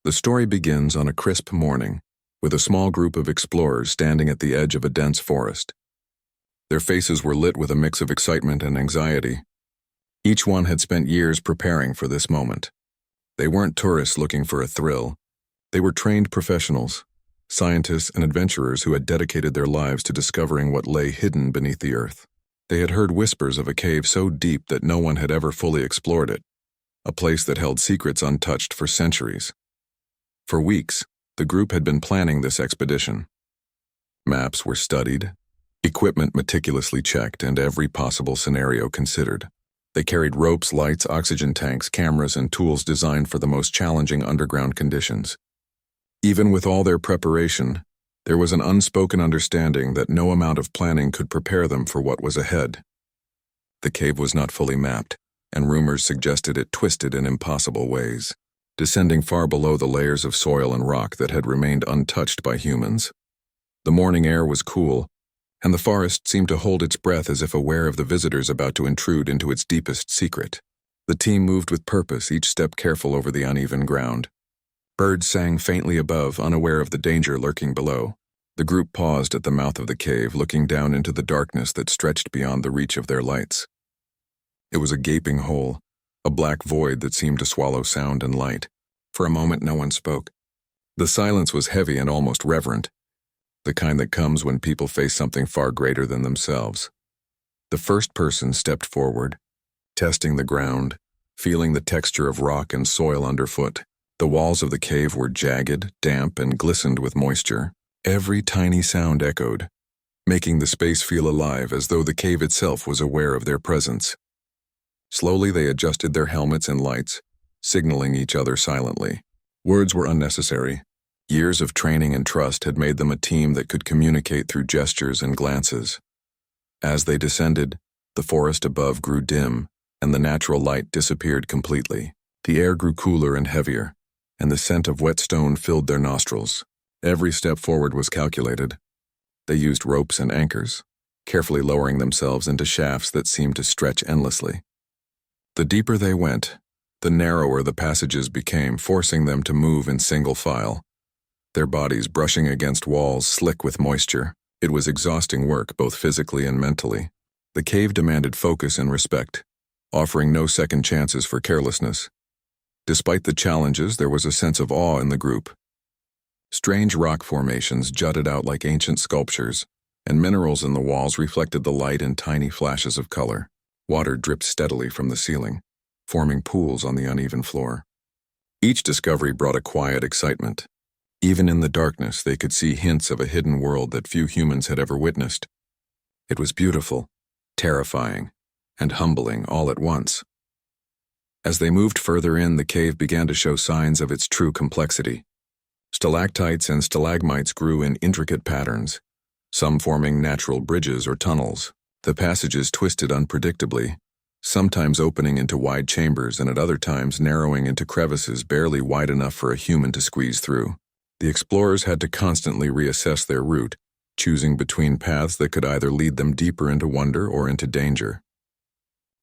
The story begins on a crisp morning, with a small group of explorers standing at the edge of a dense forest. Their faces were lit with a mix of excitement and anxiety. Each one had spent years preparing for this moment. They weren't tourists looking for a thrill. They were trained professionals, scientists and adventurers who had dedicated their lives to discovering what lay hidden beneath the earth. They had heard whispers of a cave so deep that no one had ever fully explored it, a place that held secrets untouched for centuries. For weeks, the group had been planning this expedition. Maps were studied, equipment meticulously checked, and every possible scenario considered. They carried ropes, lights, oxygen tanks, cameras, and tools designed for the most challenging underground conditions. Even with all their preparation, there was an unspoken understanding that no amount of planning could prepare them for what was ahead. The cave was not fully mapped, and rumors suggested it twisted in impossible ways, descending far below the layers of soil and rock that had remained untouched by humans. The morning air was cool, and the forest seemed to hold its breath as if aware of the visitors about to intrude into its deepest secret. The team moved with purpose, each step careful over the uneven ground. Birds sang faintly above, unaware of the danger lurking below. The group paused at the mouth of the cave, looking down into the darkness that stretched beyond the reach of their lights. It was a gaping hole, a black void that seemed to swallow sound and light. For a moment, no one spoke. The silence was heavy and almost reverent, the kind that comes when people face something far greater than themselves. The first person stepped forward, testing the ground, feeling the texture of rock and soil underfoot. The walls of the cave were jagged, damp, and glistened with moisture. Every tiny sound echoed, making the space feel alive as though the cave itself was aware of their presence. Slowly they adjusted their helmets and lights, signaling each other silently. Words were unnecessary. Years of training and trust had made them a team that could communicate through gestures and glances. As they descended, the forest above grew dim, and the natural light disappeared completely. The air grew cooler and heavier, and the scent of wet stone filled their nostrils. Every step forward was calculated. They used ropes and anchors, carefully lowering themselves into shafts that seemed to stretch endlessly. The deeper they went, the narrower the passages became, forcing them to move in single file, their bodies brushing against walls slick with moisture. It was exhausting work, both physically and mentally. The cave demanded focus and respect, offering no second chances for carelessness. Despite the challenges, there was a sense of awe in the group. Strange rock formations jutted out like ancient sculptures, and minerals in the walls reflected the light in tiny flashes of color. Water dripped steadily from the ceiling, forming pools on the uneven floor. Each discovery brought a quiet excitement. Even in the darkness, they could see hints of a hidden world that few humans had ever witnessed. It was beautiful, terrifying, and humbling all at once. As they moved further in, the cave began to show signs of its true complexity. Stalactites and stalagmites grew in intricate patterns, some forming natural bridges or tunnels. The passages twisted unpredictably, sometimes opening into wide chambers and at other times narrowing into crevices barely wide enough for a human to squeeze through. The explorers had to constantly reassess their route, choosing between paths that could either lead them deeper into wonder or into danger.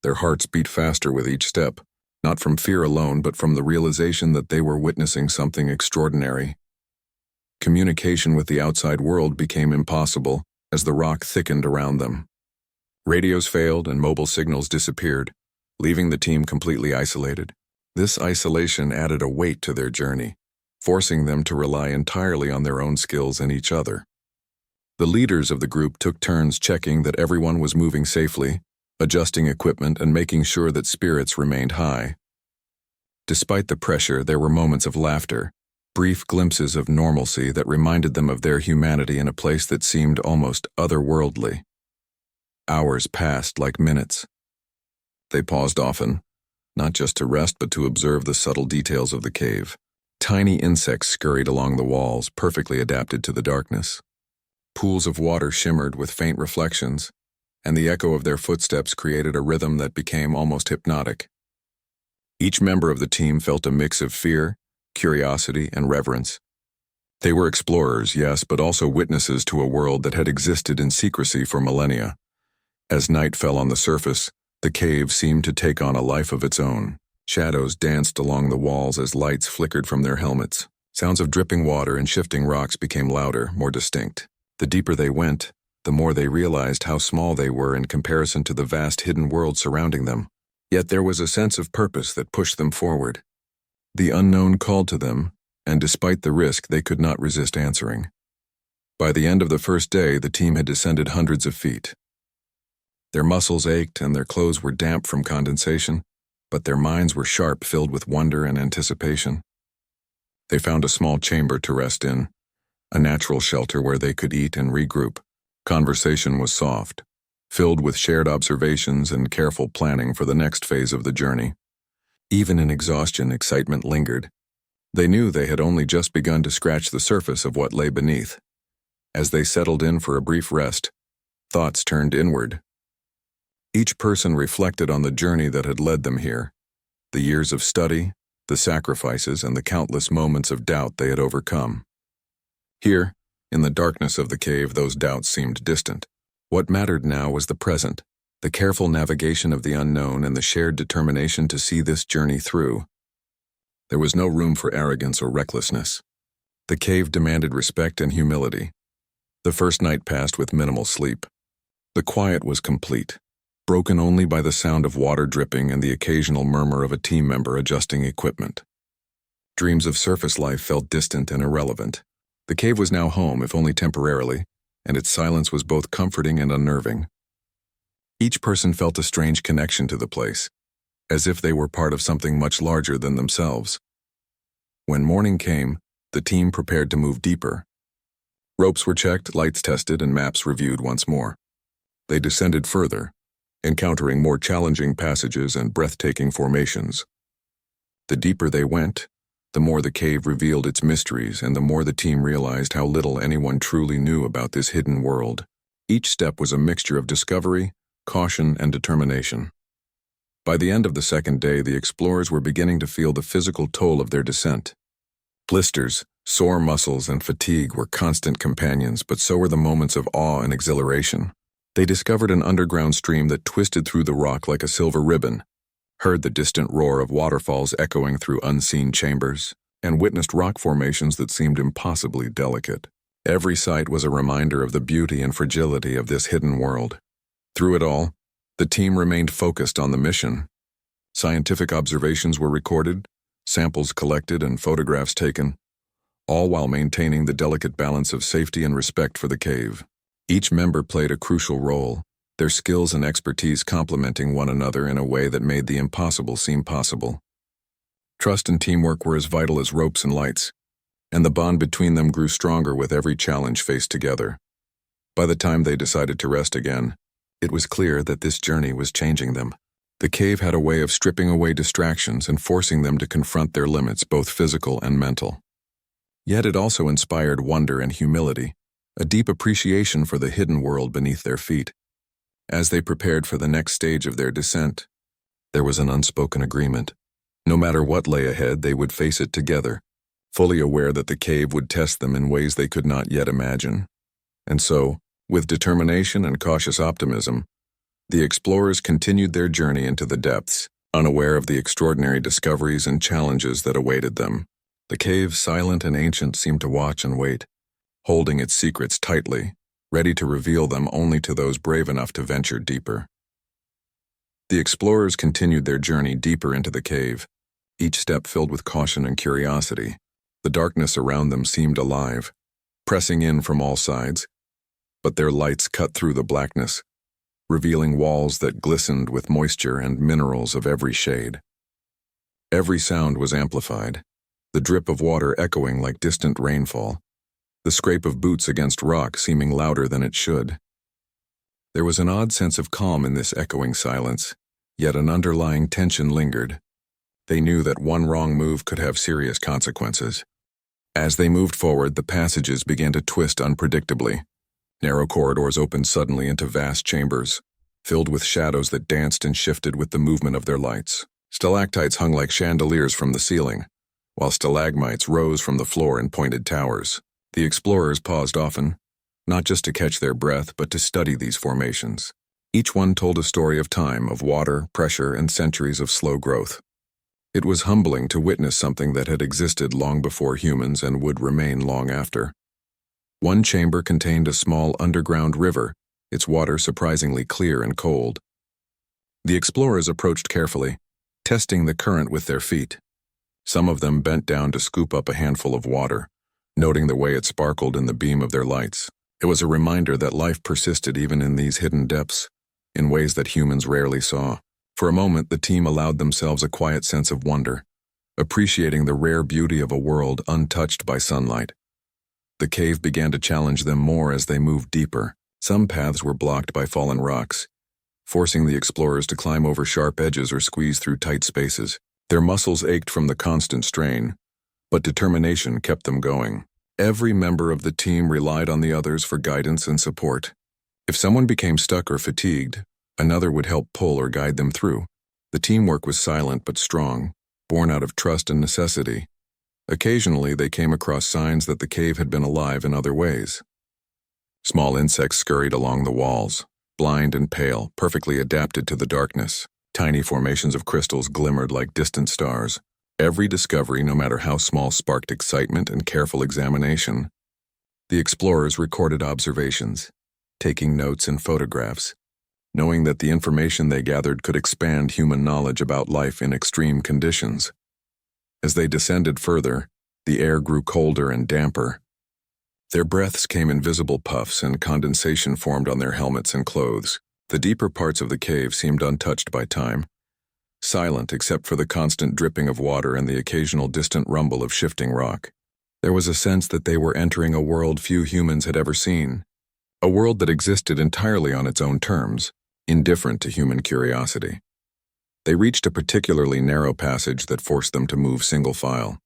Their hearts beat faster with each step, not from fear alone, but from the realization that they were witnessing something extraordinary. Communication with the outside world became impossible as the rock thickened around them. Radios failed and mobile signals disappeared, leaving the team completely isolated. This isolation added a weight to their journey, forcing them to rely entirely on their own skills and each other. The leaders of the group took turns checking that everyone was moving safely, adjusting equipment, and making sure that spirits remained high. Despite the pressure, there were moments of laughter, brief glimpses of normalcy that reminded them of their humanity in a place that seemed almost otherworldly. Hours passed like minutes. They paused often, not just to rest but to observe the subtle details of the cave. Tiny insects scurried along the walls, perfectly adapted to the darkness. Pools of water shimmered with faint reflections, and the echo of their footsteps created a rhythm that became almost hypnotic. Each member of the team felt a mix of fear, curiosity, and reverence. They were explorers, yes, but also witnesses to a world that had existed in secrecy for millennia. As night fell on the surface, the cave seemed to take on a life of its own. Shadows danced along the walls as lights flickered from their helmets. Sounds of dripping water and shifting rocks became louder, more distinct. The deeper they went, the more they realized how small they were in comparison to the vast hidden world surrounding them. Yet there was a sense of purpose that pushed them forward. The unknown called to them, and despite the risk, they could not resist answering. By the end of the first day, the team had descended hundreds of feet. Their muscles ached and their clothes were damp from condensation, but their minds were sharp, filled with wonder and anticipation. They found a small chamber to rest in, a natural shelter where they could eat and regroup. Conversation was soft, filled with shared observations and careful planning for the next phase of the journey. Even in exhaustion, excitement lingered. They knew they had only just begun to scratch the surface of what lay beneath. As they settled in for a brief rest, thoughts turned inward. Each person reflected on the journey that had led them here, the years of study, the sacrifices, and the countless moments of doubt they had overcome. Here, in the darkness of the cave, those doubts seemed distant. What mattered now was the present, the careful navigation of the unknown and the shared determination to see this journey through. There was no room for arrogance or recklessness. The cave demanded respect and humility. The first night passed with minimal sleep. The quiet was complete, broken only by the sound of water dripping and the occasional murmur of a team member adjusting equipment. Dreams of surface life felt distant and irrelevant. The cave was now home, if only temporarily, and its silence was both comforting and unnerving. Each person felt a strange connection to the place, as if they were part of something much larger than themselves. When morning came, the team prepared to move deeper. Ropes were checked, lights tested, and maps reviewed once more. They descended further, encountering more challenging passages and breathtaking formations. The deeper they went, the more the cave revealed its mysteries and the more the team realized how little anyone truly knew about this hidden world. Each step was a mixture of discovery, caution, and determination. By the end of the second day, the explorers were beginning to feel the physical toll of their descent. Blisters, sore muscles, and fatigue were constant companions, but so were the moments of awe and exhilaration. They discovered an underground stream that twisted through the rock like a silver ribbon, heard the distant roar of waterfalls echoing through unseen chambers, and witnessed rock formations that seemed impossibly delicate. Every sight was a reminder of the beauty and fragility of this hidden world. Through it all, the team remained focused on the mission. Scientific observations were recorded, samples collected, and photographs taken, all while maintaining the delicate balance of safety and respect for the cave. Each member played a crucial role, their skills and expertise complementing one another in a way that made the impossible seem possible. Trust and teamwork were as vital as ropes and lights, and the bond between them grew stronger with every challenge faced together. By the time they decided to rest again, it was clear that this journey was changing them. The cave had a way of stripping away distractions and forcing them to confront their limits, both physical and mental. Yet it also inspired wonder and humility, a deep appreciation for the hidden world beneath their feet. As they prepared for the next stage of their descent, there was an unspoken agreement. No matter what lay ahead, they would face it together, fully aware that the cave would test them in ways they could not yet imagine. And so, with determination and cautious optimism, the explorers continued their journey into the depths, unaware of the extraordinary discoveries and challenges that awaited them. The cave, silent and ancient, seemed to watch and wait, holding its secrets tightly, ready to reveal them only to those brave enough to venture deeper. The explorers continued their journey deeper into the cave, each step filled with caution and curiosity. The darkness around them seemed alive, pressing in from all sides, but their lights cut through the blackness, revealing walls that glistened with moisture and minerals of every shade. Every sound was amplified, the drip of water echoing like distant rainfall, the scrape of boots against rock seeming louder than it should. There was an odd sense of calm in this echoing silence, yet an underlying tension lingered. They knew that one wrong move could have serious consequences. As they moved forward, the passages began to twist unpredictably. Narrow corridors opened suddenly into vast chambers, filled with shadows that danced and shifted with the movement of their lights. Stalactites hung like chandeliers from the ceiling, while stalagmites rose from the floor in pointed towers. The explorers paused often, not just to catch their breath, but to study these formations. Each one told a story of time, of water, pressure, and centuries of slow growth. It was humbling to witness something that had existed long before humans and would remain long after. One chamber contained a small underground river, its water surprisingly clear and cold. The explorers approached carefully, testing the current with their feet. Some of them bent down to scoop up a handful of water, noting the way it sparkled in the beam of their lights. It was a reminder that life persisted even in these hidden depths, in ways that humans rarely saw. For a moment, the team allowed themselves a quiet sense of wonder, appreciating the rare beauty of a world untouched by sunlight. The cave began to challenge them more as they moved deeper. Some paths were blocked by fallen rocks, forcing the explorers to climb over sharp edges or squeeze through tight spaces. Their muscles ached from the constant strain, but determination kept them going. Every member of the team relied on the others for guidance and support. If someone became stuck or fatigued, another would help pull or guide them through. The teamwork was silent but strong, born out of trust and necessity. Occasionally, they came across signs that the cave had been alive in other ways. Small insects scurried along the walls, blind and pale, perfectly adapted to the darkness. Tiny formations of crystals glimmered like distant stars. Every discovery, no matter how small, sparked excitement and careful examination. The explorers recorded observations, taking notes and photographs, knowing that the information they gathered could expand human knowledge about life in extreme conditions. As they descended further, the air grew colder and damper. Their breaths came in visible puffs and condensation formed on their helmets and clothes. The deeper parts of the cave seemed untouched by time, silent except for the constant dripping of water and the occasional distant rumble of shifting rock. There was a sense that they were entering a world few humans had ever seen, a world that existed entirely on its own terms, indifferent to human curiosity. They reached a particularly narrow passage that forced them to move single file.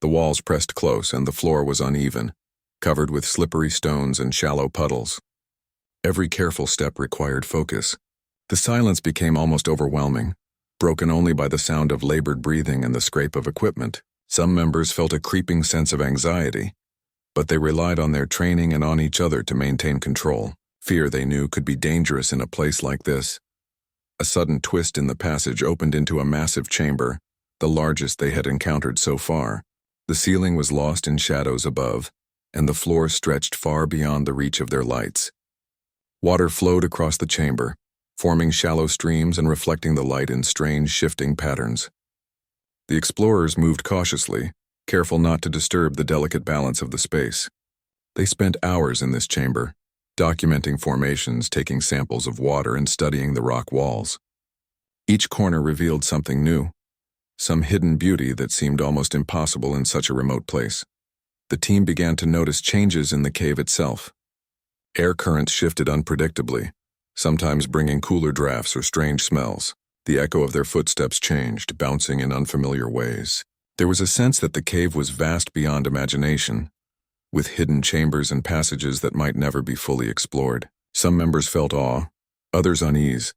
The walls pressed close and the floor was uneven, covered with slippery stones and shallow puddles. Every careful step required focus. The silence became almost overwhelming, broken only by the sound of labored breathing and the scrape of equipment. Some members felt a creeping sense of anxiety, but they relied on their training and on each other to maintain control. Fear, they knew, could be dangerous in a place like this. A sudden twist in the passage opened into a massive chamber, the largest they had encountered so far. The ceiling was lost in shadows above, and the floor stretched far beyond the reach of their lights. Water flowed across the chamber, forming shallow streams and reflecting the light in strange, shifting patterns. The explorers moved cautiously, careful not to disturb the delicate balance of the space. They spent hours in this chamber, documenting formations, taking samples of water, and studying the rock walls. Each corner revealed something new, some hidden beauty that seemed almost impossible in such a remote place. The team began to notice changes in the cave itself. Air currents shifted unpredictably, sometimes bringing cooler drafts or strange smells. The echo of their footsteps changed, bouncing in unfamiliar ways. There was a sense that the cave was vast beyond imagination, with hidden chambers and passages that might never be fully explored. Some members felt awe, others unease,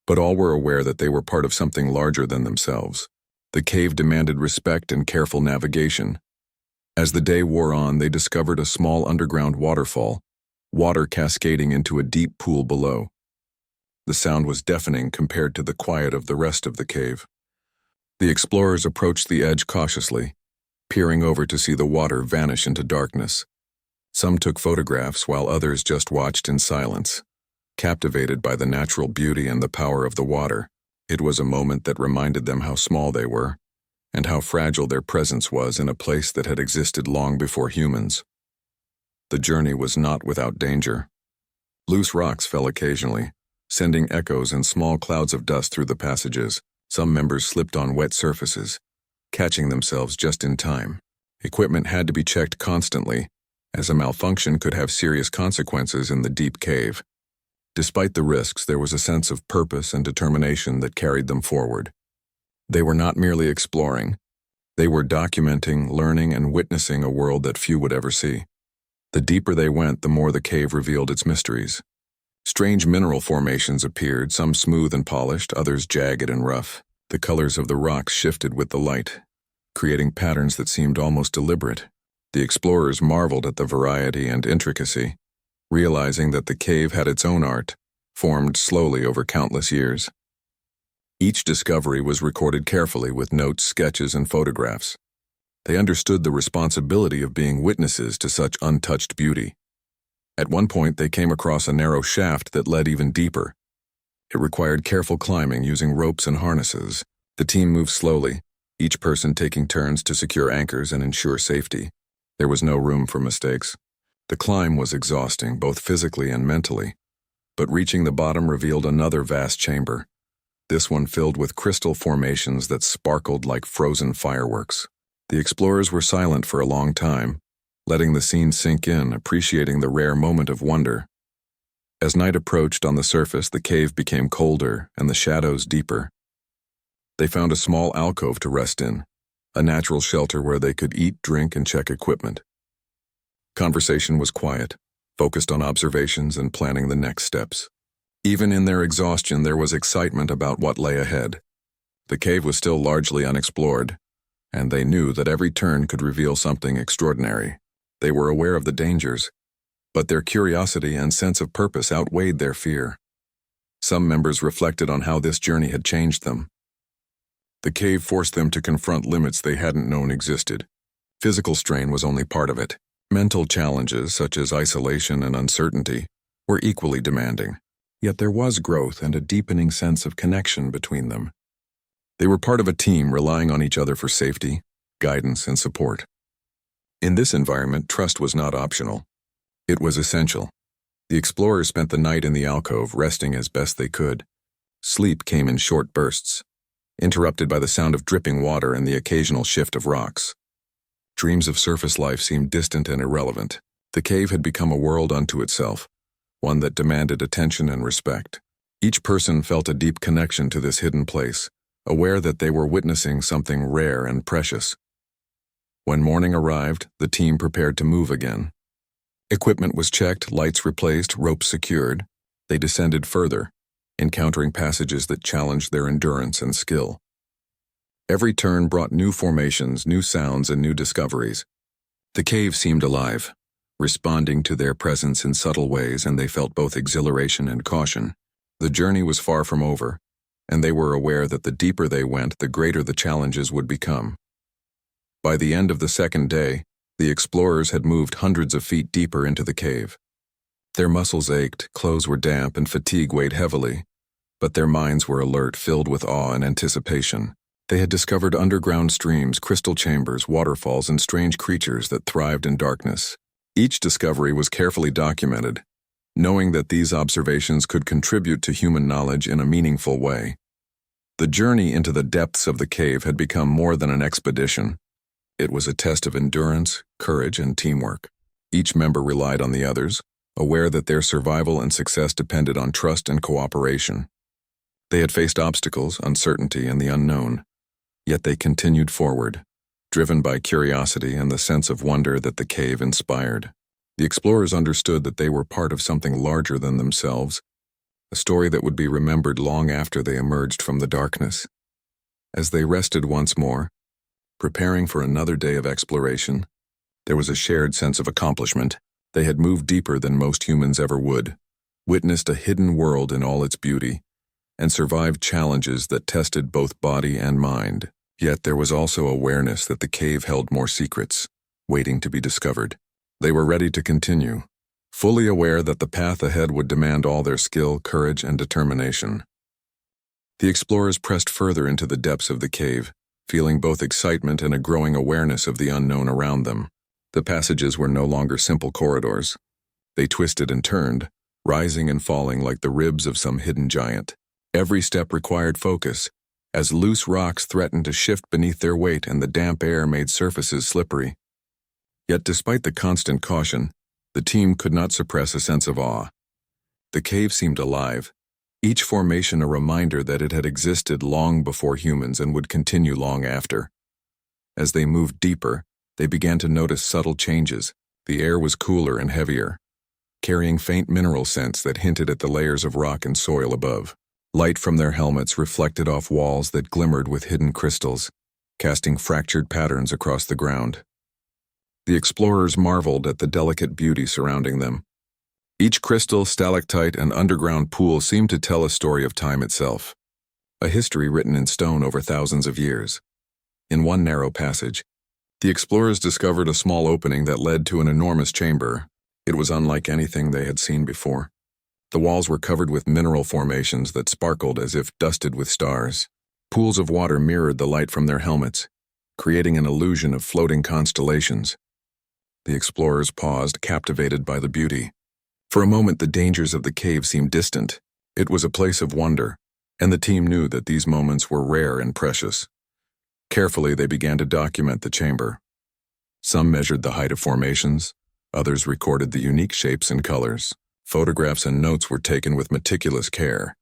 but all were aware that they were part of something larger than themselves. The cave demanded respect and careful navigation. As the day wore on, they discovered a small underground waterfall, water cascading into a deep pool below. The sound was deafening compared to the quiet of the rest of the cave. The explorers approached the edge cautiously, peering over to see the water vanish into darkness. Some took photographs while others just watched in silence, captivated by the natural beauty and the power of the water. It was a moment that reminded them how small they were, and how fragile their presence was in a place that had existed long before humans. The journey was not without danger. Loose rocks fell occasionally, sending echoes and small clouds of dust through the passages. Some members slipped on wet surfaces, catching themselves just in time. Equipment had to be checked constantly, as a malfunction could have serious consequences in the deep cave. Despite the risks, there was a sense of purpose and determination that carried them forward. They were not merely exploring. They were documenting, learning, and witnessing a world that few would ever see. The deeper they went, the more the cave revealed its mysteries. Strange mineral formations appeared, some smooth and polished, others jagged and rough. The colors of the rocks shifted with the light, creating patterns that seemed almost deliberate. The explorers marveled at the variety and intricacy, realizing that the cave had its own art, formed slowly over countless years. Each discovery was recorded carefully with notes, sketches, and photographs. They understood the responsibility of being witnesses to such untouched beauty. At one point, they came across a narrow shaft that led even deeper. It required careful climbing using ropes and harnesses. The team moved slowly, each person taking turns to secure anchors and ensure safety. There was no room for mistakes. The climb was exhausting, both physically and mentally, but reaching the bottom revealed another vast chamber, this one filled with crystal formations that sparkled like frozen fireworks. The explorers were silent for a long time, letting the scene sink in, appreciating the rare moment of wonder. As night approached on the surface, the cave became colder and the shadows deeper. They found a small alcove to rest in, a natural shelter where they could eat, drink, and check equipment. Conversation was quiet, focused on observations and planning the next steps. Even in their exhaustion, there was excitement about what lay ahead. The cave was still largely unexplored, and they knew that every turn could reveal something extraordinary. They were aware of the dangers, but their curiosity and sense of purpose outweighed their fear. Some members reflected on how this journey had changed them. The cave forced them to confront limits they hadn't known existed. Physical strain was only part of it. Mental challenges, such as isolation and uncertainty, were equally demanding. Yet there was growth and a deepening sense of connection between them. They were part of a team relying on each other for safety, guidance, and support. In this environment, trust was not optional. It was essential. The explorers spent the night in the alcove, resting as best they could. Sleep came in short bursts, interrupted by the sound of dripping water and the occasional shift of rocks. Dreams of surface life seemed distant and irrelevant. The cave had become a world unto itself, one that demanded attention and respect. Each person felt a deep connection to this hidden place, aware that they were witnessing something rare and precious. When morning arrived, the team prepared to move again. Equipment was checked, lights replaced, ropes secured. They descended further, encountering passages that challenged their endurance and skill. Every turn brought new formations, new sounds, and new discoveries. The cave seemed alive, responding to their presence in subtle ways, and they felt both exhilaration and caution. The journey was far from over, and they were aware that the deeper they went, the greater the challenges would become. By the end of the second day, the explorers had moved hundreds of feet deeper into the cave. Their muscles ached, clothes were damp, and fatigue weighed heavily, but their minds were alert, filled with awe and anticipation. They had discovered underground streams, crystal chambers, waterfalls, and strange creatures that thrived in darkness. Each discovery was carefully documented, knowing that these observations could contribute to human knowledge in a meaningful way. The journey into the depths of the cave had become more than an expedition. It was a test of endurance, courage, and teamwork. Each member relied on the others, aware that their survival and success depended on trust and cooperation. They had faced obstacles, uncertainty, and the unknown, yet they continued forward, driven by curiosity and the sense of wonder that the cave inspired. The explorers understood that they were part of something larger than themselves, a story that would be remembered long after they emerged from the darkness. As they rested once more, preparing for another day of exploration, there was a shared sense of accomplishment. They had moved deeper than most humans ever would, witnessed a hidden world in all its beauty, and survived challenges that tested both body and mind. Yet there was also awareness that the cave held more secrets, waiting to be discovered. They were ready to continue, fully aware that the path ahead would demand all their skill, courage, and determination. The explorers pressed further into the depths of the cave, feeling both excitement and a growing awareness of the unknown around them. The passages were no longer simple corridors. They twisted and turned, rising and falling like the ribs of some hidden giant. Every step required focus, as loose rocks threatened to shift beneath their weight and the damp air made surfaces slippery. Yet despite the constant caution, the team could not suppress a sense of awe. The cave seemed alive, each formation a reminder that it had existed long before humans and would continue long after. As they moved deeper, they began to notice subtle changes. The air was cooler and heavier, carrying faint mineral scents that hinted at the layers of rock and soil above. Light from their helmets reflected off walls that glimmered with hidden crystals, casting fractured patterns across the ground. The explorers marveled at the delicate beauty surrounding them. Each crystal, stalactite, and underground pool seemed to tell a story of time itself, a history written in stone over thousands of years. In one narrow passage, the explorers discovered a small opening that led to an enormous chamber. It was unlike anything they had seen before. The walls were covered with mineral formations that sparkled as if dusted with stars. Pools of water mirrored the light from their helmets, creating an illusion of floating constellations. The explorers paused, captivated by the beauty. For a moment, the dangers of the cave seemed distant. It was a place of wonder, and the team knew that these moments were rare and precious. Carefully, they began to document the chamber. Some measured the height of formations, others recorded the unique shapes and colors. Photographs and notes were taken with meticulous care,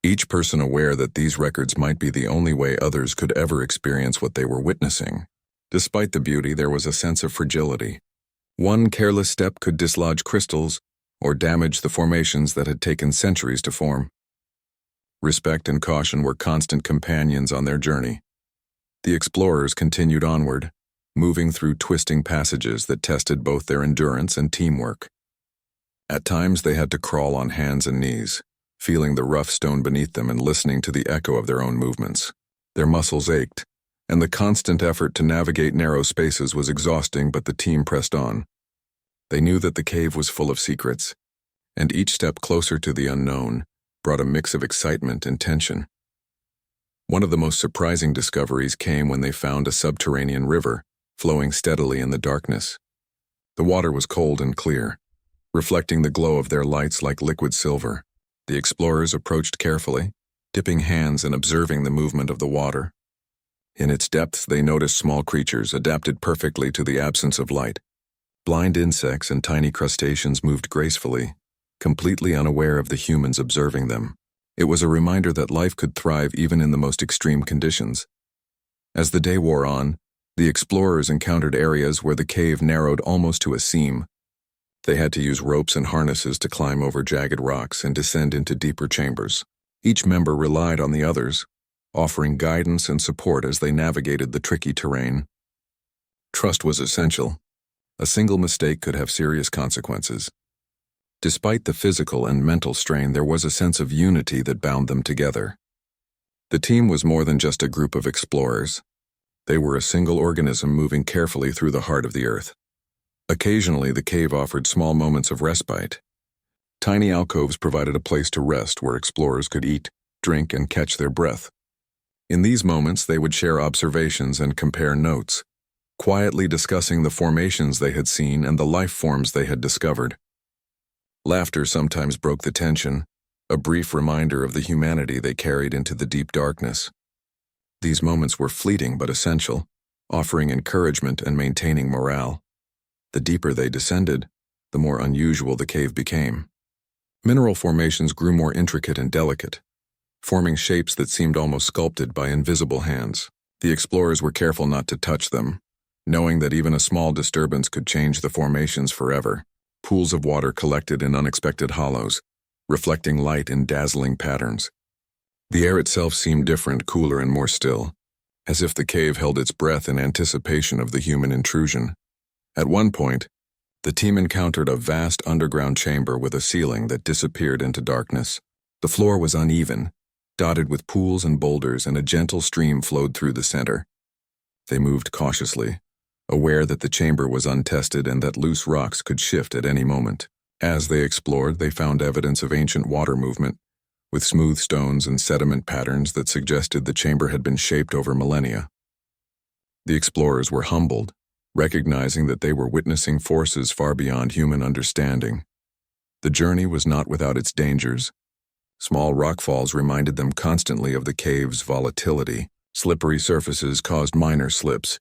each person aware that these records might be the only way others could ever experience what they were witnessing. Despite the beauty, there was a sense of fragility. One careless step could dislodge crystals or damage the formations that had taken centuries to form. Respect and caution were constant companions on their journey. The explorers continued onward, moving through twisting passages that tested both their endurance and teamwork. At times, they had to crawl on hands and knees, feeling the rough stone beneath them and listening to the echo of their own movements. Their muscles ached, and the constant effort to navigate narrow spaces was exhausting, but the team pressed on. They knew that the cave was full of secrets, and each step closer to the unknown brought a mix of excitement and tension. One of the most surprising discoveries came when they found a subterranean river flowing steadily in the darkness. The water was cold and clear, reflecting the glow of their lights like liquid silver. The explorers approached carefully, dipping hands and observing the movement of the water. In its depths, they noticed small creatures adapted perfectly to the absence of light. Blind insects and tiny crustaceans moved gracefully, completely unaware of the humans observing them. It was a reminder that life could thrive even in the most extreme conditions. As the day wore on, the explorers encountered areas where the cave narrowed almost to a seam. They had to use ropes and harnesses to climb over jagged rocks and descend into deeper chambers. Each member relied on the others, offering guidance and support as they navigated the tricky terrain. Trust was essential. A single mistake could have serious consequences. Despite the physical and mental strain, there was a sense of unity that bound them together. The team was more than just a group of explorers. They were a single organism moving carefully through the heart of the earth. Occasionally, the cave offered small moments of respite. Tiny alcoves provided a place to rest where explorers could eat, drink, and catch their breath. In these moments, they would share observations and compare notes, quietly discussing the formations they had seen and the life forms they had discovered. Laughter sometimes broke the tension, a brief reminder of the humanity they carried into the deep darkness. These moments were fleeting but essential, offering encouragement and maintaining morale. The deeper they descended, the more unusual the cave became. Mineral formations grew more intricate and delicate, forming shapes that seemed almost sculpted by invisible hands. The explorers were careful not to touch them, knowing that even a small disturbance could change the formations forever. Pools of water collected in unexpected hollows, reflecting light in dazzling patterns. The air itself seemed different, cooler and more still, as if the cave held its breath in anticipation of the human intrusion. At one point, the team encountered a vast underground chamber with a ceiling that disappeared into darkness. The floor was uneven, dotted with pools and boulders, and a gentle stream flowed through the center. They moved cautiously, aware that the chamber was untested and that loose rocks could shift at any moment. As they explored, they found evidence of ancient water movement, with smooth stones and sediment patterns that suggested the chamber had been shaped over millennia. The explorers were humbled, recognizing that they were witnessing forces far beyond human understanding. The journey was not without its dangers. Small rockfalls reminded them constantly of the cave's volatility. Slippery surfaces caused minor slips.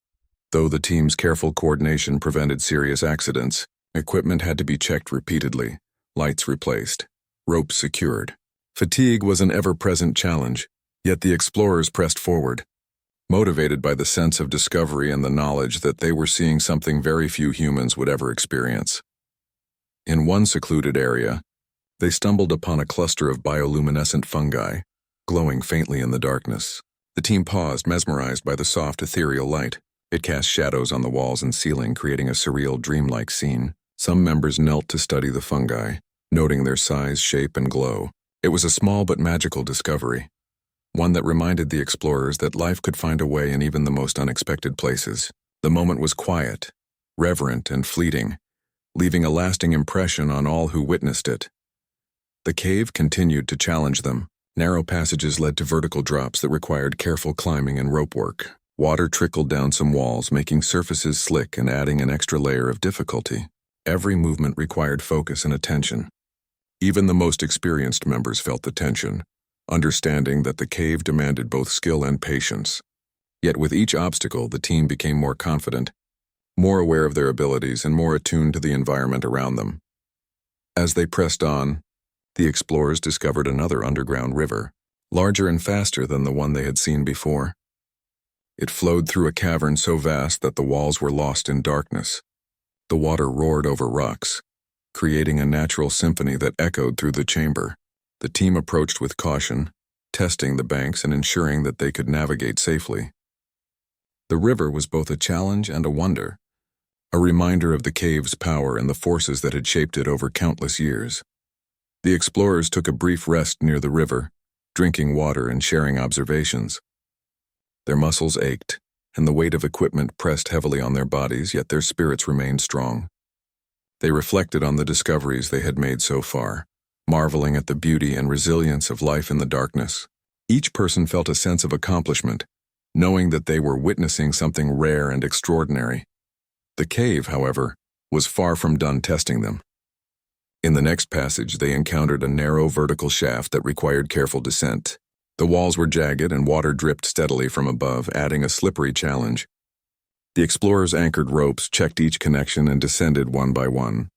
Though the team's careful coordination prevented serious accidents, equipment had to be checked repeatedly, lights replaced, ropes secured. Fatigue was an ever-present challenge, yet the explorers pressed forward, motivated by the sense of discovery and the knowledge that they were seeing something very few humans would ever experience. In one secluded area, they stumbled upon a cluster of bioluminescent fungi, glowing faintly in the darkness. The team paused, mesmerized by the soft, ethereal light. It cast shadows on the walls and ceiling, creating a surreal, dreamlike scene. Some members knelt to study the fungi, noting their size, shape, and glow. It was a small but magical discovery. one that reminded the explorers that life could find a way in even the most unexpected places. The moment was quiet, reverent, and fleeting, leaving a lasting impression on all who witnessed it. The cave continued to challenge them. Narrow passages led to vertical drops that required careful climbing and rope work. Water trickled down some walls, making surfaces slick and adding an extra layer of difficulty. Every movement required focus and attention. Even the most experienced members felt the tension, understanding that the cave demanded both skill and patience. Yet with each obstacle, the team became more confident, more aware of their abilities, and more attuned to the environment around them. As they pressed on, the explorers discovered another underground river, larger and faster than the one they had seen before. It flowed through a cavern so vast that the walls were lost in darkness. The water roared over rocks, creating a natural symphony that echoed through the chamber. The team approached with caution, testing the banks and ensuring that they could navigate safely. The river was both a challenge and a wonder, a reminder of the cave's power and the forces that had shaped it over countless years. The explorers took a brief rest near the river, drinking water and sharing observations. Their muscles ached, and the weight of equipment pressed heavily on their bodies, yet their spirits remained strong. They reflected on the discoveries they had made so far, marveling at the beauty and resilience of life in the darkness. Each person felt a sense of accomplishment, knowing that they were witnessing something rare and extraordinary. The cave, however, was far from done testing them. In the next passage, they encountered a narrow vertical shaft that required careful descent. The walls were jagged and water dripped steadily from above, adding a slippery challenge. The explorers anchored ropes, checked each connection, and descended one by one.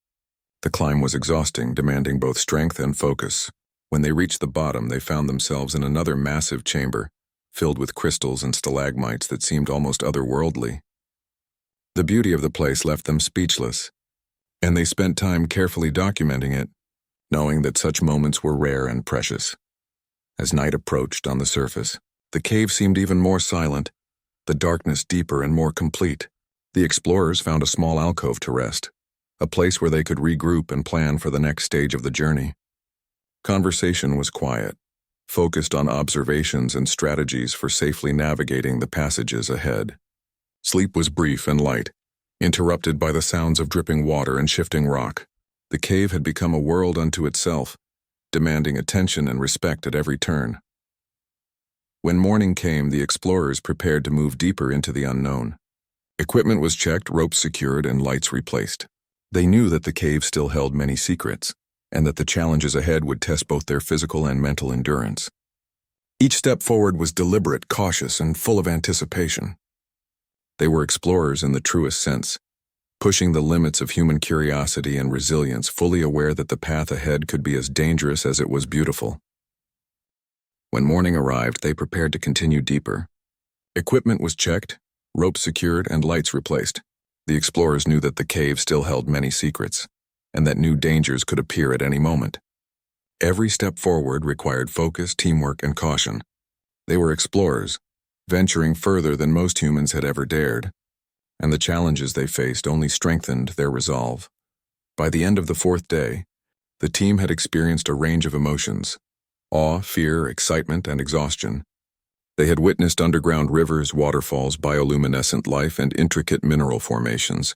The climb was exhausting, demanding both strength and focus. When they reached the bottom, they found themselves in another massive chamber, filled with crystals and stalagmites that seemed almost otherworldly. The beauty of the place left them speechless, and they spent time carefully documenting it, knowing that such moments were rare and precious. As night approached on the surface, the cave seemed even more silent, the darkness deeper and more complete. The explorers found a small alcove to rest, a place where they could regroup and plan for the next stage of the journey. Conversation was quiet, focused on observations and strategies for safely navigating the passages ahead. Sleep was brief and light, interrupted by the sounds of dripping water and shifting rock. The cave had become a world unto itself, demanding attention and respect at every turn. When morning came, the explorers prepared to move deeper into the unknown. Equipment was checked, ropes secured, and lights replaced. They knew that the cave still held many secrets, and that the challenges ahead would test both their physical and mental endurance. Each step forward was deliberate, cautious, and full of anticipation. They were explorers in the truest sense, pushing the limits of human curiosity and resilience, fully aware that the path ahead could be as dangerous as it was beautiful. When morning arrived, they prepared to continue deeper. Equipment was checked, ropes secured, and lights replaced. The explorers knew that the cave still held many secrets, and that new dangers could appear at any moment. Every step forward required focus, teamwork, and caution. They were explorers, venturing further than most humans had ever dared, and the challenges they faced only strengthened their resolve. By the end of the fourth day, the team had experienced a range of emotions: awe, fear, excitement, and exhaustion. They had witnessed underground rivers, waterfalls, bioluminescent life, and intricate mineral formations.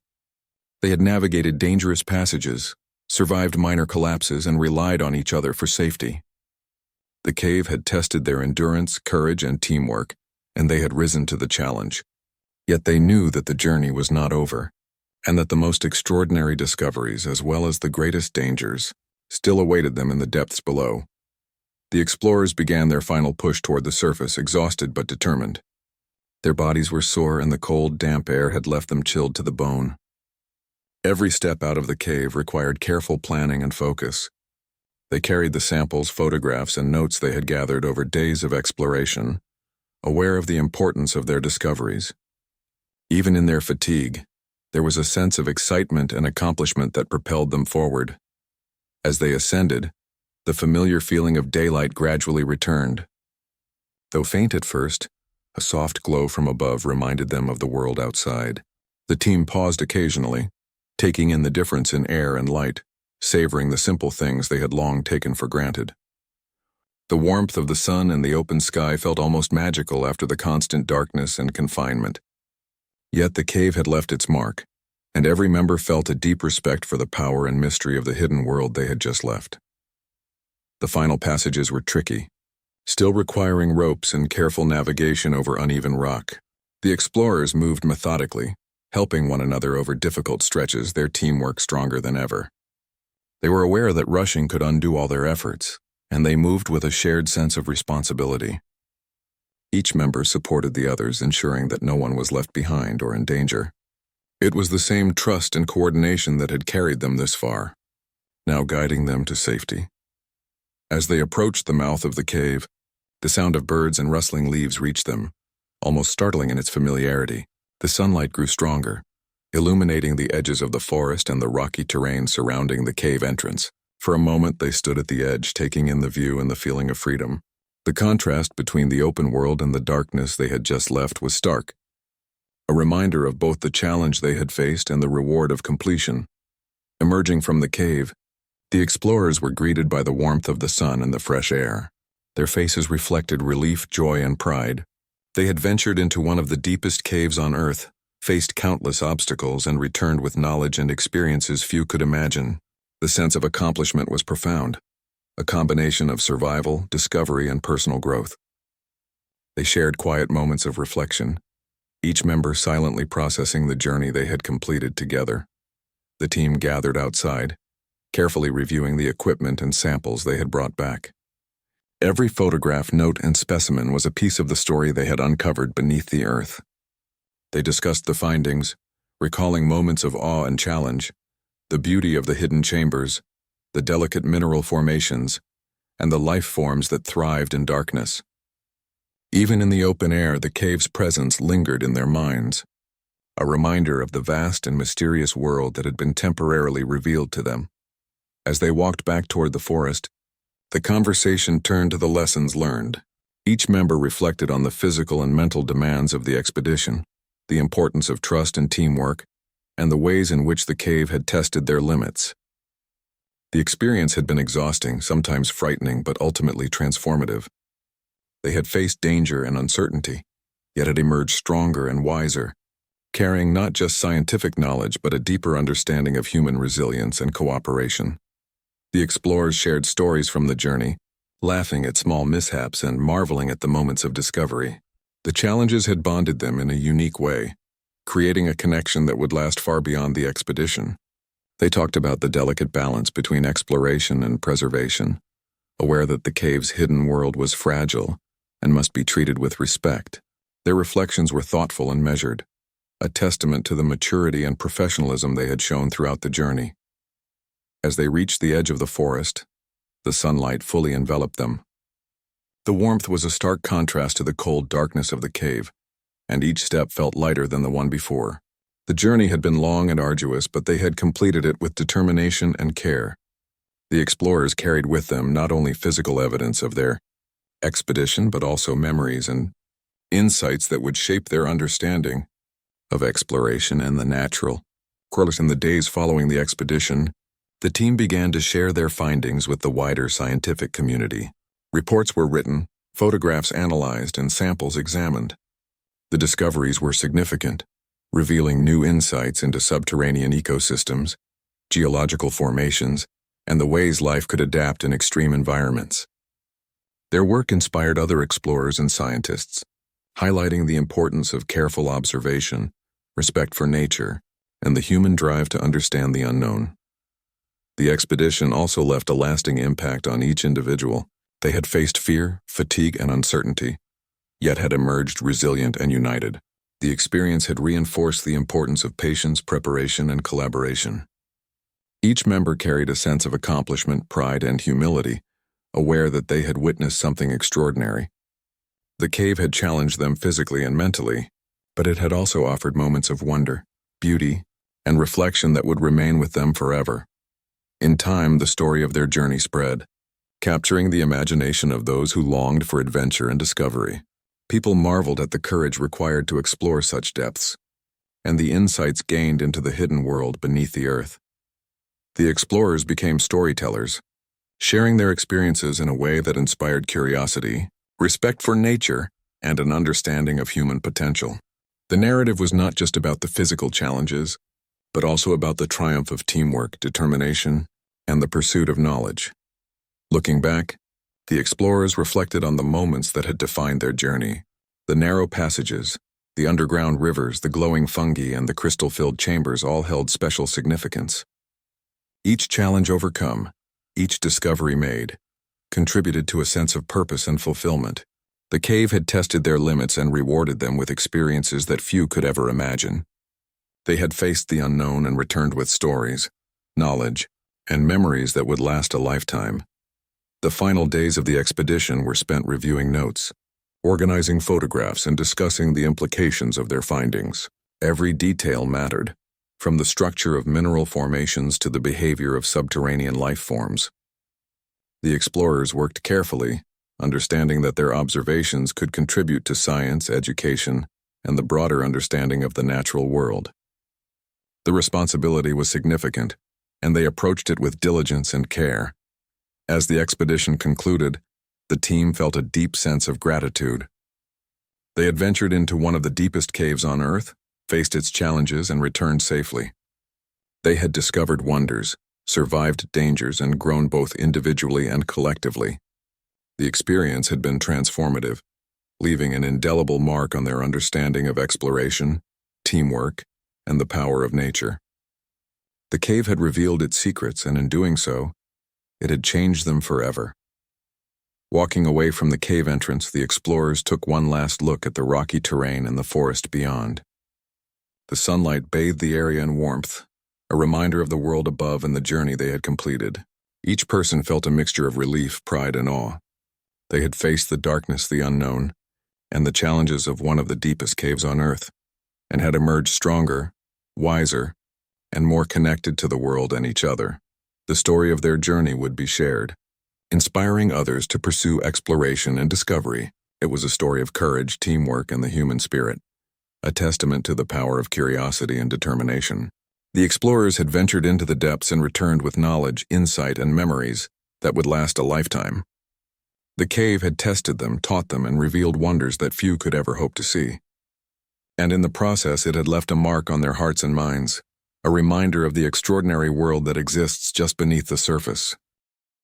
They had navigated dangerous passages, survived minor collapses, and relied on each other for safety. The cave had tested their endurance, courage, and teamwork, and they had risen to the challenge. Yet they knew that the journey was not over, and that the most extraordinary discoveries, as well as the greatest dangers, still awaited them in the depths below. The explorers began their final push toward the surface, exhausted but determined. Their bodies were sore, and the cold, damp air had left them chilled to the bone. Every step out of the cave required careful planning and focus. They carried the samples, photographs, and notes they had gathered over days of exploration, aware of the importance of their discoveries. Even in their fatigue, there was a sense of excitement and accomplishment that propelled them forward. As they ascended, the familiar feeling of daylight gradually returned. Though faint at first, a soft glow from above reminded them of the world outside. The team paused occasionally, taking in the difference in air and light, savoring the simple things they had long taken for granted. The warmth of the sun and the open sky felt almost magical after the constant darkness and confinement. Yet the cave had left its mark, and every member felt a deep respect for the power and mystery of the hidden world they had just left. The final passages were tricky, still requiring ropes and careful navigation over uneven rock. The explorers moved methodically, helping one another over difficult stretches, their teamwork stronger than ever. They were aware that rushing could undo all their efforts, and they moved with a shared sense of responsibility. Each member supported the others, ensuring that no one was left behind or in danger. It was the same trust and coordination that had carried them this far, now guiding them to safety. As they approached the mouth of the cave, the sound of birds and rustling leaves reached them, almost startling in its familiarity. The sunlight grew stronger, illuminating the edges of the forest and the rocky terrain surrounding the cave entrance. For a moment they stood at the edge, taking in the view and the feeling of freedom. The contrast between the open world and the darkness they had just left was stark, a reminder of both the challenge they had faced and the reward of completion. Emerging from the cave, the explorers were greeted by the warmth of the sun and the fresh air. Their faces reflected relief, joy, and pride. They had ventured into one of the deepest caves on Earth, faced countless obstacles, and returned with knowledge and experiences few could imagine. The sense of accomplishment was profound, a combination of survival, discovery, and personal growth. They shared quiet moments of reflection, each member silently processing the journey they had completed together. The team gathered outside, carefully reviewing the equipment and samples they had brought back. Every photograph, note, and specimen was a piece of the story they had uncovered beneath the earth. They discussed the findings, recalling moments of awe and challenge, the beauty of the hidden chambers, the delicate mineral formations, and the life forms that thrived in darkness. Even in the open air, the cave's presence lingered in their minds, a reminder of the vast and mysterious world that had been temporarily revealed to them. As they walked back toward the forest, the conversation turned to the lessons learned. Each member reflected on the physical and mental demands of the expedition, the importance of trust and teamwork, and the ways in which the cave had tested their limits. The experience had been exhausting, sometimes frightening, but ultimately transformative. They had faced danger and uncertainty, yet had emerged stronger and wiser, carrying not just scientific knowledge but a deeper understanding of human resilience and cooperation. The explorers shared stories from the journey, laughing at small mishaps and marveling at the moments of discovery. The challenges had bonded them in a unique way, creating a connection that would last far beyond the expedition. They talked about the delicate balance between exploration and preservation, aware that the cave's hidden world was fragile and must be treated with respect. Their reflections were thoughtful and measured, a testament to the maturity and professionalism they had shown throughout the journey. As they reached the edge of the forest, the sunlight fully enveloped them. The warmth was a stark contrast to the cold darkness of the cave, and each step felt lighter than the one before. The journey had been long and arduous, but they had completed it with determination and care. The explorers carried with them not only physical evidence of their expedition, but also memories and insights that would shape their understanding of exploration and the natural. In the days following the expedition, the team began to share their findings with the wider scientific community. Reports were written, photographs analyzed, and samples examined. The discoveries were significant, revealing new insights into subterranean ecosystems, geological formations, and the ways life could adapt in extreme environments. Their work inspired other explorers and scientists, highlighting the importance of careful observation, respect for nature, and the human drive to understand the unknown. The expedition also left a lasting impact on each individual. They had faced fear, fatigue, and uncertainty, yet had emerged resilient and united. The experience had reinforced the importance of patience, preparation, and collaboration. Each member carried a sense of accomplishment, pride, and humility, aware that they had witnessed something extraordinary. The cave had challenged them physically and mentally, but it had also offered moments of wonder, beauty, and reflection that would remain with them forever. In time, the story of their journey spread, capturing the imagination of those who longed for adventure and discovery. People marveled at the courage required to explore such depths, and the insights gained into the hidden world beneath the earth. The explorers became storytellers, sharing their experiences in a way that inspired curiosity, respect for nature, and an understanding of human potential. The narrative was not just about the physical challenges, but also about the triumph of teamwork, determination, and the pursuit of knowledge. Looking back, the explorers reflected on the moments that had defined their journey. The narrow passages, the underground rivers, the glowing fungi, and the crystal-filled chambers all held special significance. Each challenge overcome, each discovery made, contributed to a sense of purpose and fulfillment. The cave had tested their limits and rewarded them with experiences that few could ever imagine. They had faced the unknown and returned with stories, knowledge, and memories that would last a lifetime. The final days of the expedition were spent reviewing notes, organizing photographs, and discussing the implications of their findings. Every detail mattered, from the structure of mineral formations to the behavior of subterranean life forms. The explorers worked carefully, understanding that their observations could contribute to science, education, and the broader understanding of the natural world. The responsibility was significant, and they approached it with diligence and care. As the expedition concluded, the team felt a deep sense of gratitude. They had ventured into one of the deepest caves on Earth, faced its challenges, and returned safely. They had discovered wonders, survived dangers, and grown both individually and collectively. The experience had been transformative, leaving an indelible mark on their understanding of exploration, teamwork, and the power of nature. The cave had revealed its secrets, and in doing so, it had changed them forever. Walking away from the cave entrance, the explorers took one last look at the rocky terrain and the forest beyond. The sunlight bathed the area in warmth, a reminder of the world above and the journey they had completed. Each person felt a mixture of relief, pride, and awe. They had faced the darkness, the unknown, and the challenges of one of the deepest caves on Earth, and had emerged stronger, wiser, and more connected to the world and each other. The story of their journey would be shared, inspiring others to pursue exploration and discovery. It was a story of courage, teamwork, and the human spirit, a testament to the power of curiosity and determination. The explorers had ventured into the depths and returned with knowledge, insight, and memories that would last a lifetime. The cave had tested them, taught them, and revealed wonders that few could ever hope to see. And in the process, it had left a mark on their hearts and minds, a reminder of the extraordinary world that exists just beneath the surface.